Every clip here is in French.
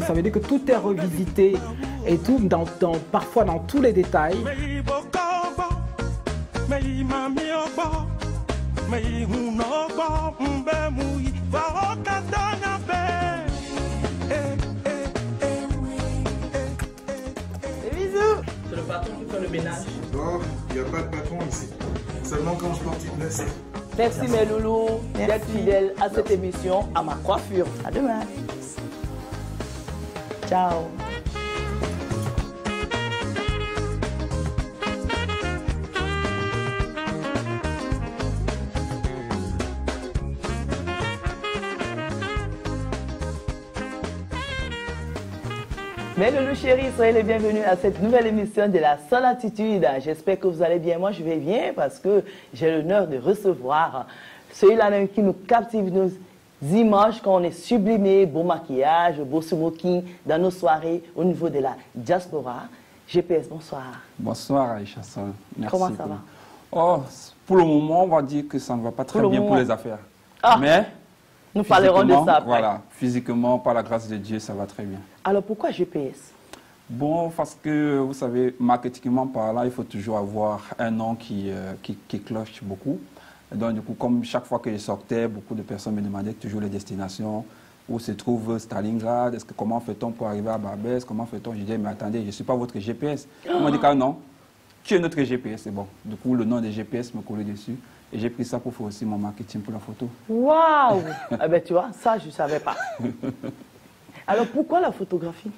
Ça veut dire que tout est revisité et tout, parfois dans tous les détails. C'est le patron qui fait le ménage. Non, il n'y a pas de patron ici. Seulement quand je porte une blessée. Merci mes loulous d'être fidèles à cette émission, à ma coiffure. À demain. Ciao. Mes loulous chéris, soyez les bienvenus à cette nouvelle émission de la Solitude. J'espère que vous allez bien. Moi, je vais bien parce que j'ai l'honneur de recevoir celui-là qui nous captive nos images quand on est sublimé, beau maquillage, beau smoking dans nos soirées au niveau de la diaspora. GPS, bonsoir. Bonsoir Aïcha Sol. Merci. Comment ça va? Oh, pour le moment, on va dire que ça ne va pas très bien pour les affaires. Ah, mais nous parlerons de ça après. Voilà, physiquement, par la grâce de Dieu, ça va très bien. Alors pourquoi GPS? Bon, parce que, vous savez, marketingement parlant, il faut toujours avoir un nom qui cloche beaucoup. Et donc, du coup, comme chaque fois que je sortais, beaucoup de personnes me demandaient toujours les destinations, où se trouve Stalingrad, comment fait-on pour arriver à Barbès, comment fait-on? Je disais, mais attendez, je ne suis pas votre GPS. On m'a dit, ah non, tu es notre GPS, c'est bon. Du coup, le nom des GPS me collait dessus. Et j'ai pris ça pour faire aussi mon marketing pour la photo. Waouh! Eh bien, tu vois, ça, je ne savais pas. Alors, pourquoi la photographie?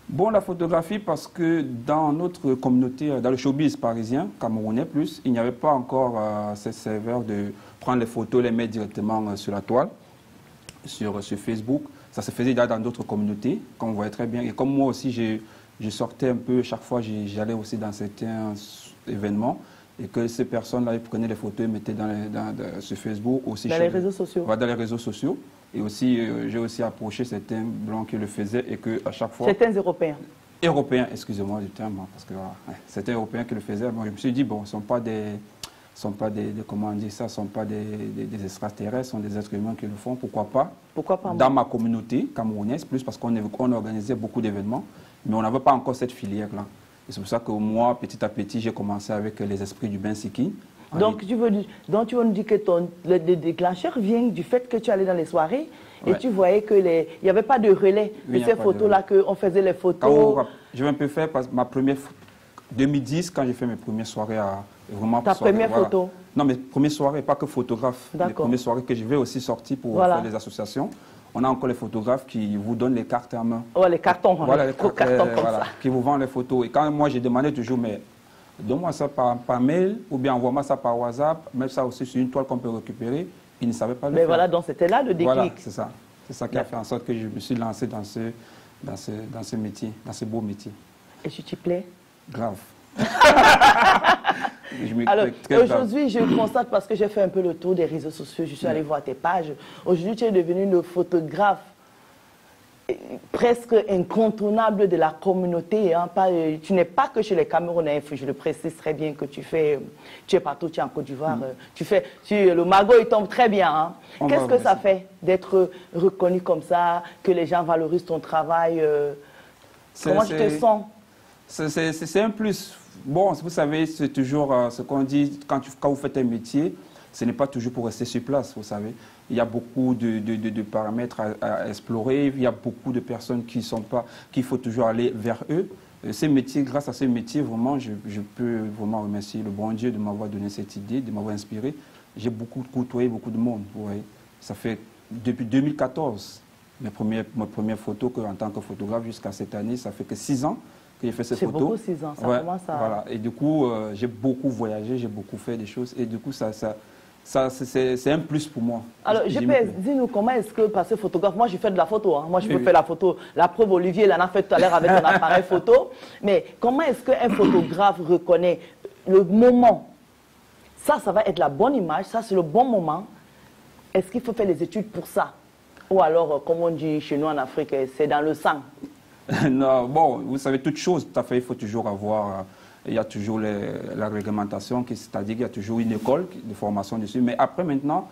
Bon, la photographie, parce que dans notre communauté, dans le showbiz parisien, camerounais plus, il n'y avait pas encore cette saveur de prendre les photos, les mettre directement sur la toile, sur Facebook. Ça se faisait déjà dans d'autres communautés, comme vous voyez très bien. Et comme moi aussi, je sortais un peu, chaque fois, j'allais aussi dans certains événements. Et que ces personnes-là, ils prenaient les photos et mettaient sur Facebook. Aussi dans les réseaux sociaux. Dans les réseaux sociaux. Et aussi, j'ai aussi approché certains blancs qui le faisaient et qu'à chaque fois... Certains Européens. Européens, excusez-moi du terme, parce que voilà, certains Européens qui le faisaient. Bon, je me suis dit, bon, ce ne sont pas des comment on dit ça, sont pas des extraterrestres, ce sont des êtres humains qui le font. Pourquoi pas? Pourquoi pas? Dans ma communauté camerounaise, plus parce qu'on organisait beaucoup d'événements, mais on n'avait pas encore cette filière-là. Et c'est pour ça que moi, petit à petit, j'ai commencé avec les esprits du Bensiki. Donc tu veux nous dire que le déclencheur vient du fait que tu allais dans les soirées et tu voyais qu'il n'y avait pas de relais de ces photos-là, qu'on faisait les photos. Je vais un peu faire parce que ma première... 2010, quand j'ai fait mes premières soirées à... Vraiment, ta première photo? Non, mes premières soirées, pas que photographe. Les premières soirées que je vais aussi sortir pour faire des associations. On a encore les photographes qui vous donnent les cartes en main. Oh, les cartons, voilà, les cartons comme ça. Qui vous vendent les photos. Et quand moi, j'ai demandé toujours, mais donne-moi ça par mail ou bien envoie-moi ça par WhatsApp, mets ça aussi sur une toile qu'on peut récupérer. Ils ne savaient pas le faire. Mais voilà, donc c'était là le déclic. Voilà, c'est ça. C'est ça qui a fait en sorte que je me suis lancé dans ce métier, dans ce beau métier. Et tu t'y plais? Grave. Alors, aujourd'hui, je constate, parce que j'ai fait un peu le tour des réseaux sociaux, je suis allée voir tes pages. Aujourd'hui, tu es devenu le photographe presque incontournable de la communauté. Hein. Tu n'es pas que chez les Camerounais, je le précise très bien que tu es partout, tu es en Côte d'Ivoire. Le magot, il tombe très bien. Hein. Qu'est-ce que ça fait d'être reconnu comme ça, que les gens valorisent ton travail? Comment tu te sens? C'est un plus. Bon, vous savez, c'est toujours ce qu'on dit, quand vous faites un métier, ce n'est pas toujours pour rester sur place, vous savez. Il y a beaucoup de paramètres à explorer, il y a beaucoup de personnes qu'il faut toujours aller vers eux. Ces métiers, grâce à ces métiers, vraiment, je peux vraiment remercier le bon Dieu de m'avoir donné cette idée, de m'avoir inspiré. J'ai beaucoup côtoyé beaucoup de monde, vous voyez. Ça fait depuis 2014, mes premières photos en tant que photographe jusqu'à cette année, ça fait que 6 ans que j'ai fait ces photos. C'est beaucoup 6 ans, ça commence à... Voilà. Et du coup, j'ai beaucoup voyagé, j'ai beaucoup fait des choses. Et du coup, c'est un plus pour moi. Alors, dis-nous comment est-ce que, parce que photographe, moi je fais de la photo, hein. Moi je peux faire la photo. La preuve, Olivier, il en a fait tout à l'heure avec un appareil photo. Mais comment est-ce qu'un photographe reconnaît le moment? Ça va être la bonne image, ça c'est le bon moment. Est-ce qu'il faut faire des études pour ça? Ou alors, comme on dit chez nous en Afrique, c'est dans le sang? Non, bon, vous savez, toute chose, tout à fait, il faut toujours avoir... il y a toujours la réglementation, c'est-à-dire qu'il y a toujours une école de formation dessus. Mais après, maintenant,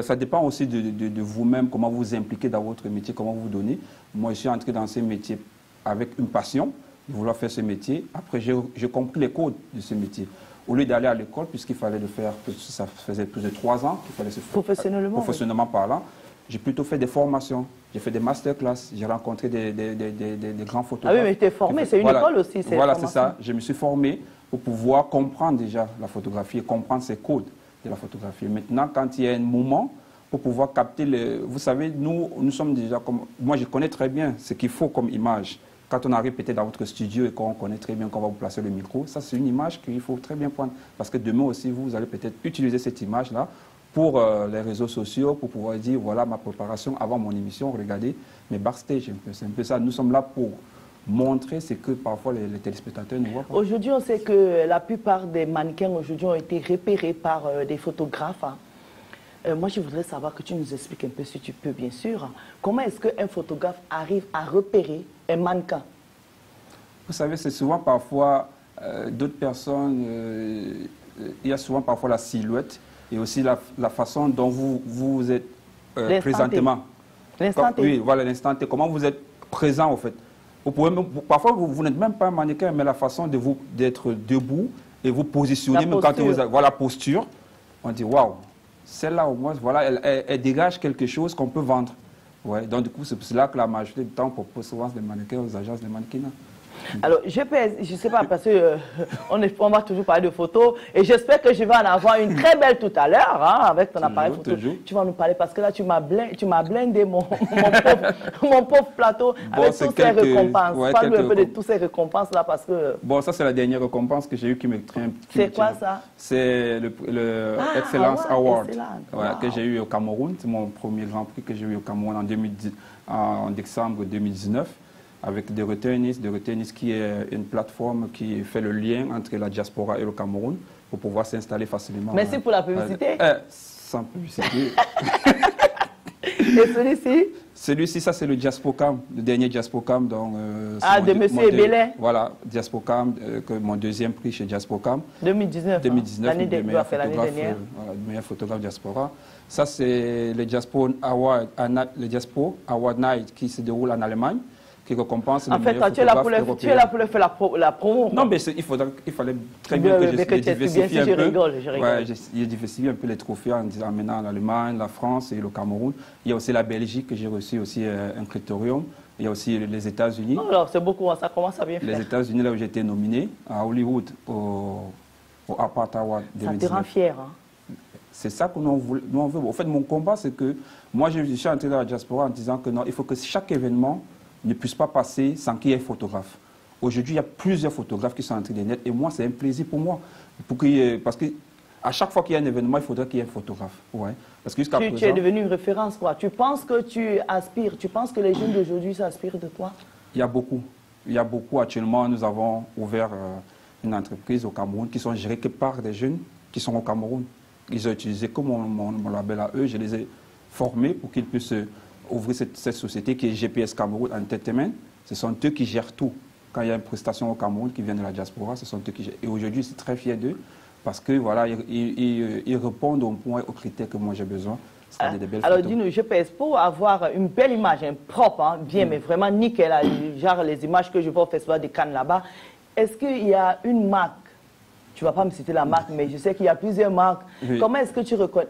Ça dépend aussi de vous-même, comment vous vous impliquez dans votre métier, comment vous vous donnez. Moi, je suis entré dans ce métier avec une passion, de vouloir faire ce métier. Après, j'ai compris les codes de ce métier. Au lieu d'aller à l'école, puisqu'il fallait le faire, ça faisait plus de 3 ans qu'il fallait se faire. Professionnellement parlant, j'ai plutôt fait des formations. J'ai fait des masterclass, j'ai rencontré des grands photographes. Ah oui, mais tu es formé, c'est une école aussi. Voilà, c'est ça. Je me suis formé pour pouvoir comprendre déjà la photographie et comprendre ces codes de la photographie. Maintenant, quand il y a un moment, pour pouvoir capter vous savez, nous sommes déjà comme... Moi, je connais très bien ce qu'il faut comme image. Quand on arrive peut-être dans votre studio et qu'on connaît très bien qu'on va vous placer le micro, ça, c'est une image qu'il faut très bien prendre. Parce que demain aussi, vous allez peut-être utiliser cette image-là pour les réseaux sociaux, pour pouvoir dire, voilà ma préparation avant mon émission, regardez mes backstage. C'est un peu ça. Nous sommes là pour montrer ce que parfois les téléspectateurs ne voient pas. Aujourd'hui, on sait que la plupart des mannequins aujourd'hui ont été repérés par des photographes. Moi, je voudrais savoir que tu nous expliques un peu, si tu peux, bien sûr, comment est-ce qu'un photographe arrive à repérer un mannequin? Vous savez, c'est souvent parfois d'autres personnes, il y a souvent parfois la silhouette et aussi la façon dont vous êtes présentement. L'instant T. Oui, voilà, l'instant T. Comment vous êtes présent, en fait. Parfois, vous n'êtes même pas un mannequin, mais la façon d'être debout et vous positionner, même quand vous avez la posture, on dit waouh, celle-là au moins, voilà, elle dégage quelque chose qu'on peut vendre. Ouais, donc du coup, c'est là que la majorité du temps, on propose souvent des mannequins aux agences de mannequinat. Alors, je ne sais pas, parce qu'on va toujours parler de photos, et j'espère que je vais en avoir une très belle tout à l'heure, hein, avec ton appareil photo. Tu vas nous parler, parce que là, tu m'as blindé mon pauvre plateau, avec toutes ces récompenses. Ouais, parle un peu de toutes ces récompenses-là, parce que... Bon, ça, c'est la dernière récompense que j'ai eue qui me traîne. C'est quoi, ça? C'est le Excellence Award que j'ai eu au Cameroun. C'est mon premier Grand Prix que j'ai eu au Cameroun en décembre 2019. Avec The Returnist qui est une plateforme qui fait le lien entre la diaspora et le Cameroun pour pouvoir s'installer facilement. Merci pour la publicité. Sans publicité. Et celui-ci? Celui-ci, ça c'est le Diaspocam, le dernier Diaspocam. De Monsieur Ebélé. Voilà, Diaspocam, mon deuxième prix chez Diaspocam. 2019. L'année dernière. Meilleur photographe diaspora. Ça c'est le Diaspo Award Night qui se déroule en Allemagne, qui récompense les meilleurs photographes européens. Tu es là pour le faire la promo. Non, mais il fallait très bien que je diversifie un peu. Je rigole. Ouais, j'ai diversifié un peu les trophées en disant maintenant l'Allemagne, la France et le Cameroun. Il y a aussi la Belgique que j'ai reçu aussi un critérium. Il y a aussi les États-Unis. Oh, alors c'est beaucoup, ça commence à bien faire. Les États-Unis, là où j'ai été nominé, à Hollywood, au Apart Award 2019. Ça te rend fier, hein? C'est ça que nous on veut. En fait, mon combat, c'est que moi, je suis entré dans la diaspora en disant que non, il faut que chaque événement ne puisse pas passer sans qu'il y ait un photographe. Aujourd'hui, il y a plusieurs photographes qui sont entrés des nets et moi, c'est un plaisir pour moi. Parce qu'à chaque fois qu'il y a un événement, il faudrait qu'il y ait un photographe. Ouais. Parce que présent, tu es devenu une référence, quoi. Tu penses que tu aspires, tu penses que les jeunes d'aujourd'hui s'inspirent de toi? Il y a beaucoup. Il y a beaucoup. Actuellement, nous avons ouvert une entreprise au Cameroun qui sont gérées que par des jeunes qui sont au Cameroun. Ils ont utilisé comme mon label à eux. Je les ai formés pour qu'ils puissent ouvrir cette société qui est GPS Cameroun Entertainment. Ce sont eux qui gèrent tout. Quand il y a une prestation au Cameroun qui vient de la diaspora, ce sont eux qui gèrent. Et aujourd'hui, je suis très fier d'eux parce que voilà, ils répondent aux critères que moi j'ai besoin. Des belles alors photos. dis-nous, GPS, pour avoir une belle image, propre, hein, bien, mais vraiment nickel, genre les images que je vois au Festival de Cannes là-bas, est-ce qu'il y a une marque? Tu ne vas pas me citer la marque, mais je sais qu'il y a plusieurs marques. Oui. Comment est-ce que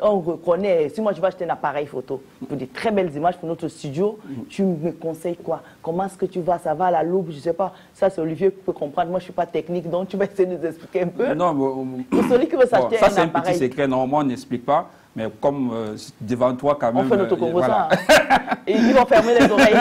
on reconnaît, si moi je vais acheter un appareil photo pour des très belles images pour notre studio, tu me conseilles quoi? Comment est-ce que tu vas? Ça va à la loupe? Je ne sais pas. Ça, c'est Olivier qui peut comprendre. Moi, je ne suis pas technique, donc tu vas essayer de nous expliquer un peu. Non, pour celui qui veut s'acheter ça, un appareil. Ça, c'est un petit secret. Normalement, on n'explique pas. Mais comme devant toi, quand même... On fait notre concours, voilà. Et ils vont fermer les oreilles.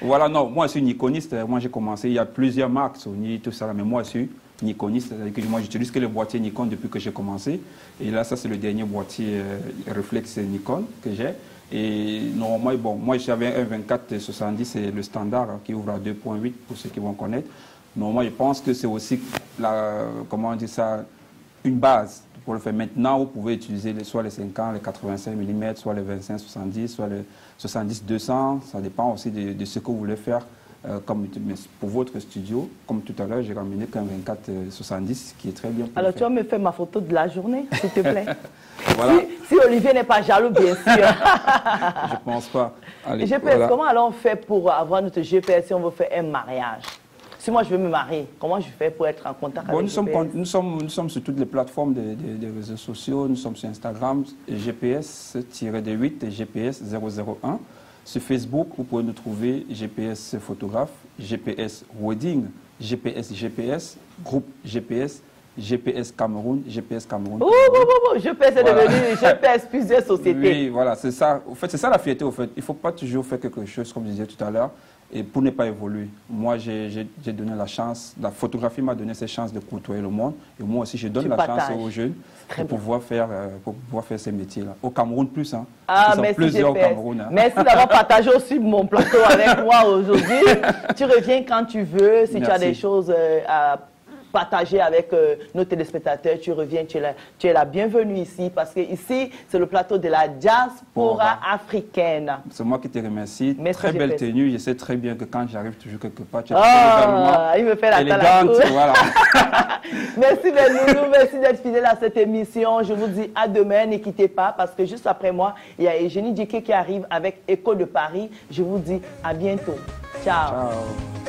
Voilà, non. Moi, je suis Nikoniste. Moi, j'ai commencé. Il y a plusieurs marques, Sony, tout ça. Mais moi, je suis Nikoniste. Moi, j'utilise que le boîtier Nikon depuis que j'ai commencé. Et là, ça, c'est le dernier boîtier réflexe Nikon que j'ai. Et normalement, bon, moi, j'avais un 24-70, c'est le standard qui ouvre à 2.8 pour ceux qui vont connaître. Normalement, je pense que c'est aussi, comment on dit ça, une base pour le faire. Maintenant, vous pouvez utiliser soit les 50, les 85 mm, soit les 25-70, soit les 70-200. Ça dépend aussi de ce que vous voulez faire mais pour votre studio, comme tout à l'heure, j'ai ramené qu'un 24-70 qui est très bien. Alors, tu vas me faire ma photo de la journée, s'il te plaît. Voilà. Si Olivier n'est pas jaloux, bien sûr. Je ne pense pas. Allez, GPS, voilà. comment alors on fait pour avoir notre GPS si on veut faire un mariage? Si moi je veux me marier, comment je fais pour être en contact avec GPS? Nous sommes sur toutes les plateformes des réseaux sociaux, nous sommes sur Instagram, GPS-8 et GPS 001. Sur Facebook, vous pouvez nous trouver GPS photographe, GPS wedding, GPS, groupe GPS, GPS Cameroun, GPS Cameroun. GPS est devenu GPS plusieurs sociétés. Oui, voilà, c'est ça. En fait, c'est ça la fierté, au fait. Il ne faut pas toujours faire quelque chose, comme je disais tout à l'heure, et pour ne pas évoluer. Moi, j'ai donné la chance, la photographie m'a donné cette chance de côtoyer le monde, et moi aussi, je donne la chance aux jeunes pour pouvoir faire ces métiers-là. Au Cameroun, plus, hein. Ah, merci plusieurs GPS. Au Cameroun, hein. Merci d'avoir partagé aussi mon plateau avec moi aujourd'hui. Tu reviens quand tu veux, si tu as des choses à partager avec nos téléspectateurs, tu reviens, tu es la bienvenue ici, parce que ici, c'est le plateau de la diaspora africaine. C'est moi qui te remercie. Merci, très belle tenue. Je sais très bien que quand j'arrive toujours quelque part, tu es il me fait la élégante. Voilà. Merci Beloulou, merci d'être fidèle à cette émission. Je vous dis à demain, ne quittez pas, parce que juste après moi, il y a Eugénie Diké qui arrive avec Écho de Paris. Je vous dis à bientôt. Ciao. Ciao.